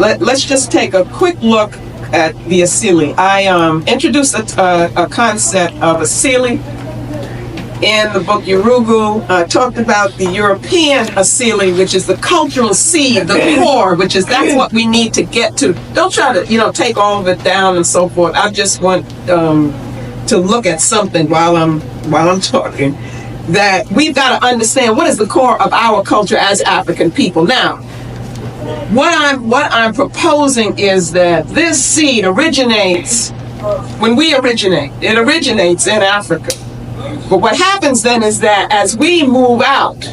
let's just take a quick look at the Asili. I introduced a concept of Asili in the book Urugu. Talked about the European Asili, which is the cultural seed, the core, that's what we need to get to. Don't try to, take all of it down and so forth. I just want to look at something while I'm talking, that we've got to understand what is the core of our culture as African people. Now, what I'm proposing is that this seed originates when we originate. It originates in Africa. But what happens then is that as we move out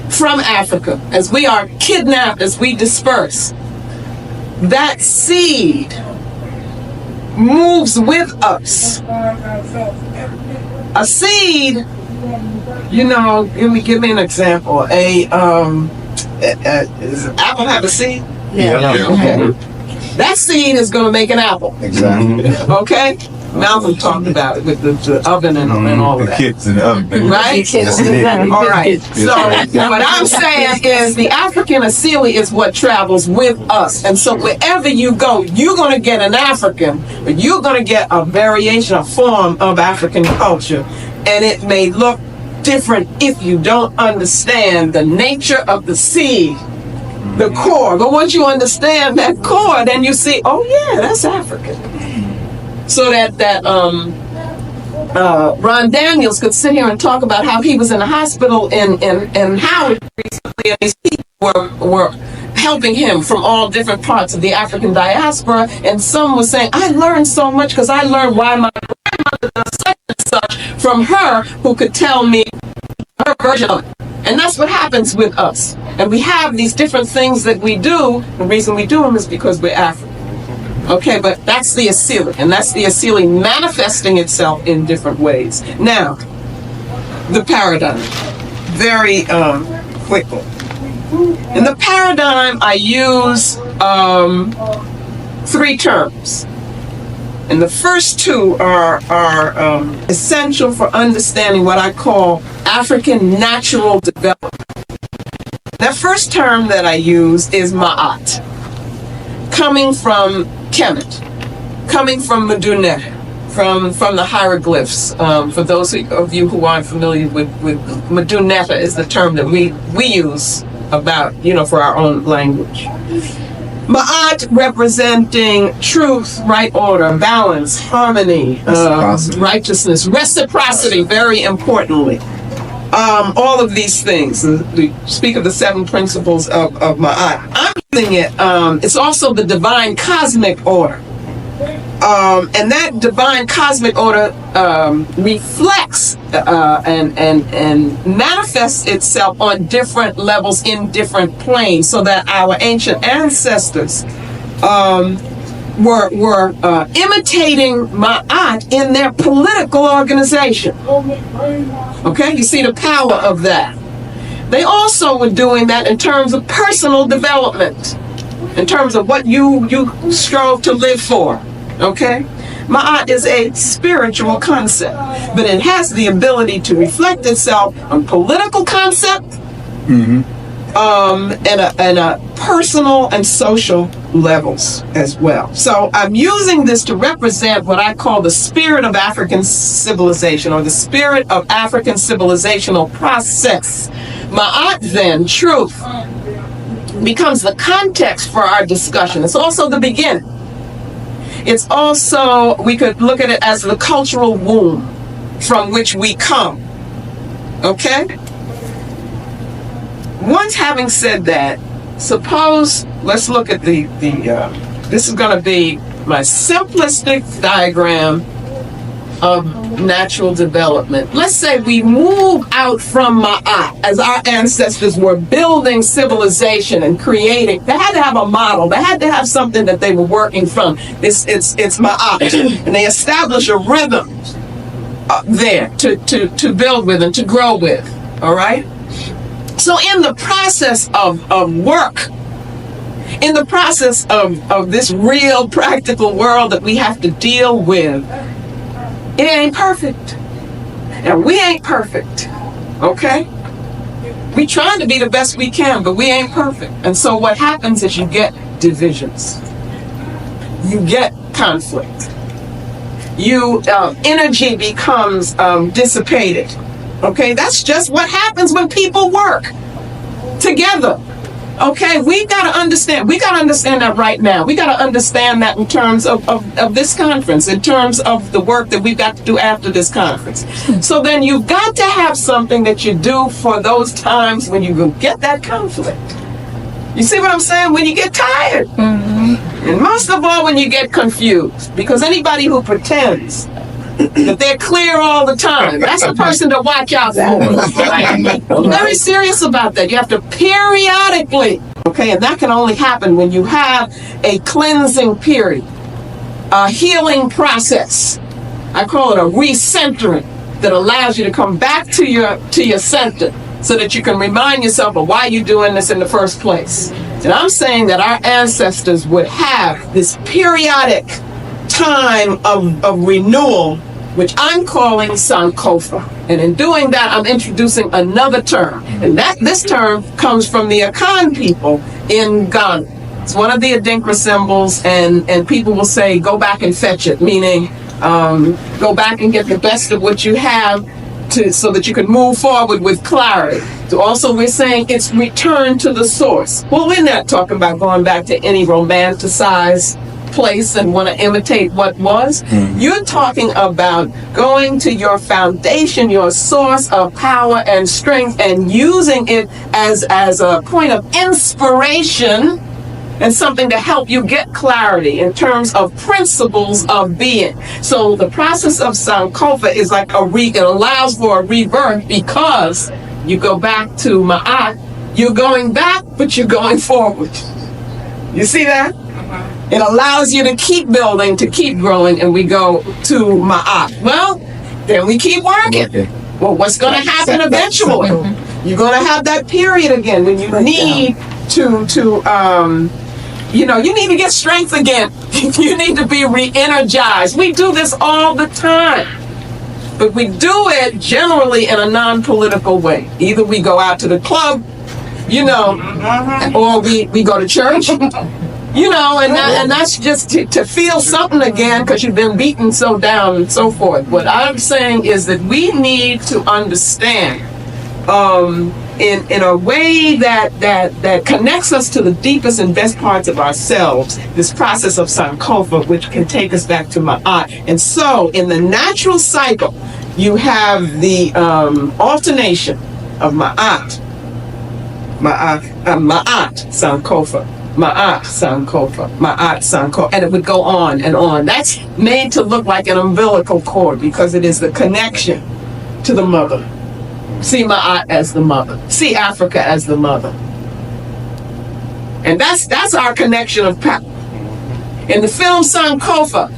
from Africa, as we are kidnapped, as we disperse, that seed moves with us. A seed, give me an example. Does an apple have a seed? Yeah. Okay. That seed is going to make an apple. Exactly. Okay? Malcolm talked about it with the oven and all of that. The kids in the oven. Right? All right. So what I'm saying is the African Asili is what travels with us. And so wherever you go, you're going to get an African, but you're going to get a variation, a form of African culture. And it may look different if you don't understand the nature of the seed, the core. But once you understand that core, then you see, oh yeah, that's African. So that Ron Daniels could sit here and talk about how he was in a hospital in Howard recently, and these people were helping him from all different parts of the African diaspora, and some was saying, I learned so much because I learned why my grandmother does such and such from her, who could tell me her version of it. And that's what happens with us. And we have these different things that we do. The reason we do them is because we're African. Okay, but that's the Asili, and that's the Asili manifesting itself in different ways. Now, the paradigm, very quickly. In the paradigm, I use 3 terms. And the first 2 are essential for understanding what I call African natural development. The first term that I use is Maat, coming from Kemet, coming from Medunet, from the hieroglyphs. For those of you who aren't familiar with Meduneta is the term that we use about, for our own language. Maat representing truth, right order, balance, harmony, righteousness, reciprocity, very importantly. All of these things. We speak of the 7 principles of Maat. I'm using it. It's also the divine cosmic order. And that divine cosmic order reflects and manifests itself on different levels in different planes, so that our ancient ancestors were imitating Maat in their political organization. Okay, you see the power of that. They also were doing that in terms of personal development, in terms of what you strove to live for. Okay? Maat is a spiritual concept, but it has the ability to reflect itself on political concept, and a personal and social levels as well. So I'm using this to represent what I call the spirit of African civilization, or the spirit of African civilizational process. Maat, then, truth, becomes the context for our discussion. It's also the beginning. It's also, we could look at it as the cultural womb from which we come. Okay? Once having said that, suppose, let's look at this is going to be my simplistic diagram of natural development. Let's say we move out from Maat, as our ancestors were building civilization and creating. They had to have a model. They had to have something that they were working from. It's Maat, and they establish a rhythm there to build with and to grow with. All right. So in the process of work, in the process of this real practical world that we have to deal with, it ain't perfect. And we ain't perfect, okay? We trying to be the best we can, but we ain't perfect. And so what happens is you get divisions. You get conflict. Energy becomes dissipated. Okay, that's just what happens when people work together. Okay, we got to understand that right now. We got to understand that in terms of this conference, in terms of the work that we've got to do after this conference. So then you've got to have something that you do for those times when you get that conflict. You see what I'm saying? When you get tired. Mm-hmm. And most of all, when you get confused. Because anybody who pretends that they're clear all the time, that's the person to watch out for. I'm very serious about that. You have to periodically, okay, and that can only happen when you have a cleansing period, a healing process. I call it a recentering that allows you to come back to your center so that you can remind yourself of why you're doing this in the first place. And I'm saying that our ancestors would have this periodic time of renewal, which I'm calling sankofa. And in doing that, I'm introducing another term. And this term comes from the Akan people in Ghana. It's one of the Adinkra symbols, and people will say, go back and fetch it, meaning go back and get the best of what you have so that you can move forward with clarity. So also we're saying it's return to the source. Well, we're not talking about going back to any romanticized place and want to imitate what was. You're talking about going to your foundation, your source of power and strength, and using it as a point of inspiration and something to help you get clarity in terms of principles of being. So the process of sankofa is like it allows for a rebirth because you go back to Maat. You're going back, but you're going forward. You see that? It allows you to keep building, to keep growing, and we go to Maat. Well, then we keep working. Well, what's going to happen eventually? You're going to have that period again when you need you need to get strength again. You need to be re-energized. We do this all the time. But we do it generally in a non-political way. Either we go out to the club, or we go to church. And that's just to feel something again because you've been beaten so down and so forth. What I'm saying is that we need to understand in a way that connects us to the deepest and best parts of ourselves, this process of sankofa, which can take us back to Maat. And so in the natural cycle, you have the alternation of Maat, sankofa. Ma'at sankofa, Ma'at sankofa, and it would go on and on. That's made to look like an umbilical cord because it is the connection to the mother. See Ma'at as the mother. See Africa as the mother. And that's our connection of power. In the film Sankofa,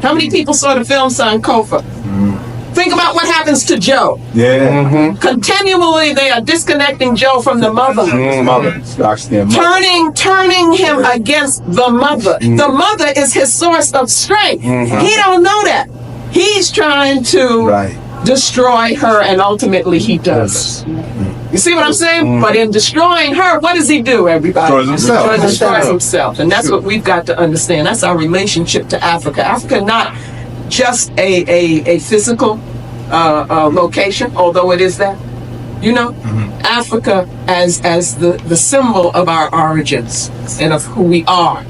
how many people saw the film Sankofa? Think about what happens to Joe. Yeah. Mm-hmm. Continually, they are disconnecting Joe from the mother. Turning him against the mother. The mother is his source of strength. He don't know that. He's trying to destroy her, and ultimately he does. You see what I'm saying? But in destroying her, what does he do, everybody? Destroys himself. And that's what we've got to understand. That's our relationship to Africa. Africa not just a physical location, although it is that. Africa as the symbol of our origins and of who we are.